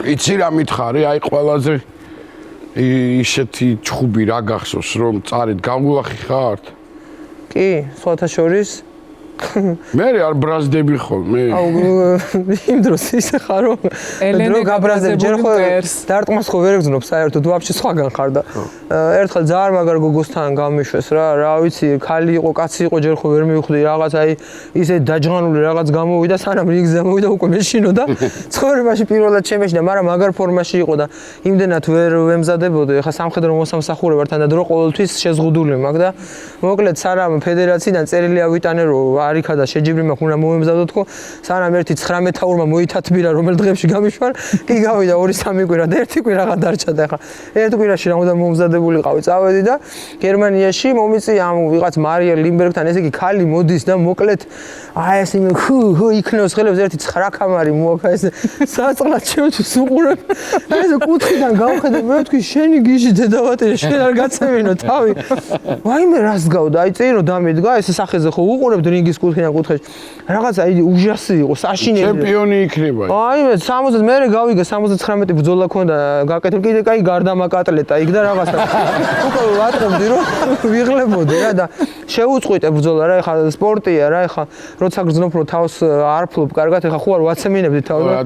იცი რა მითხარი, აი ყველაზე ისეთი ჩხუბი რა გახსოვს რომ წარით გამგულახი ხართ? კი, სხვათა შორის მე არ ბრაზდები ხოლმე. აუ იმ დროს ისე ხარ რომ დრო გაბრაზდები ჯერ ხო დარტყმას ხო ვერ ეგზნობს საერთოდ ვაფშე სხვაგან ხარ და ერთხელ ძალიან მაგარ გოგოსთან გამიშვეს რა ვიცი ქალი იყო კაცი იყო ჯერ ხო ვერ მივხვდი რაღაც აი ისე დაჯღანული რაღაც გამოვიდა სანამ რიგზე მოვიდა უკვე მეშინო და ცხოვრებაში პირველად შემეშინა მაგრამ მაგარ ფორმაში იყო და იმდენად ვერ ვემზადებოდი ეხა სამხედრო მოსამსახურე ვარ თან და დრო ყოველთვის შეზღუდული მაგ და მოკლედ სანამ ფედერაციიდან წერილი ავიტანე რომ არიქა და შეჯიბრი მაქვს უნდა მოემზადო თქო სანამ ერთი 19 თაურმა მოითათბირა რომელ დღეებში გამიშვარ კი გავიდა 2-3 კვირა და ერთი კვირა აღარ დარჩა და ხა ერთ კვირაში რა უნდა მომზადებულიყავი წავედი და გერმანიაში მომიწი ამ ვიღაც მარია ლიმბერგთან ესე იგი ქალი მოდის და მოკლედ აი ეს იმ ჰუ იქნევს ხელებს ერთი 9 კამარი მოაქა ეს საწყლად შევთვის უყურებ ეს კუთხიდან გავხედე მე ვთქვი შენი გიჟი დედავატირე შენ არ გაცემინო თავი ვაიმე რას გავდა აი წირო დამიდგა ეს სახეზე ხო უყურებთ რინგის კუთხიდან კუთხეში რაღაც აი უჟასი იყო საშინელი ჩემპიონი იქნება აი მე 60 მერე გავიგე 79 ბრძოლა ქონდა გაკეთებული კიდე კაი გარდამაკატლეტა იქ და რაღაცა უკვე ვატრებდი რომ ვიღლებოდი რა და შეუწყვიტე ბრძოლა რა ეხა სპორტია რა ეხა როცა გრძნობ რომ თავს არ ფლობ კარგად ეხა ხო არ ვაცემინებდი თავს და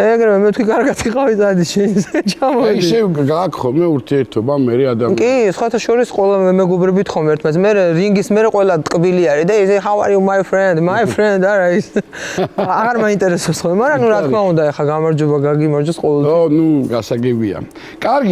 ეგრევე მე თქვი კარგად იყავი დადი შენ ჩამოვიდი ისე გააქხო მე ურთიერთობა მე ადამიანი კი სხვათა შორის ყველა მეგობრებით ხომ ერთმანეთს მე რინგის მე ყველა ტკბილი არის და ეს how are you my friend არა ის აღარ მაინტერესებს ხოლმე მაგრამ ნუ რა თქმა უნდა ეხა გამარჯობა გაგიმარჯოს ყოველთვის ნუ გასაგებია კარგი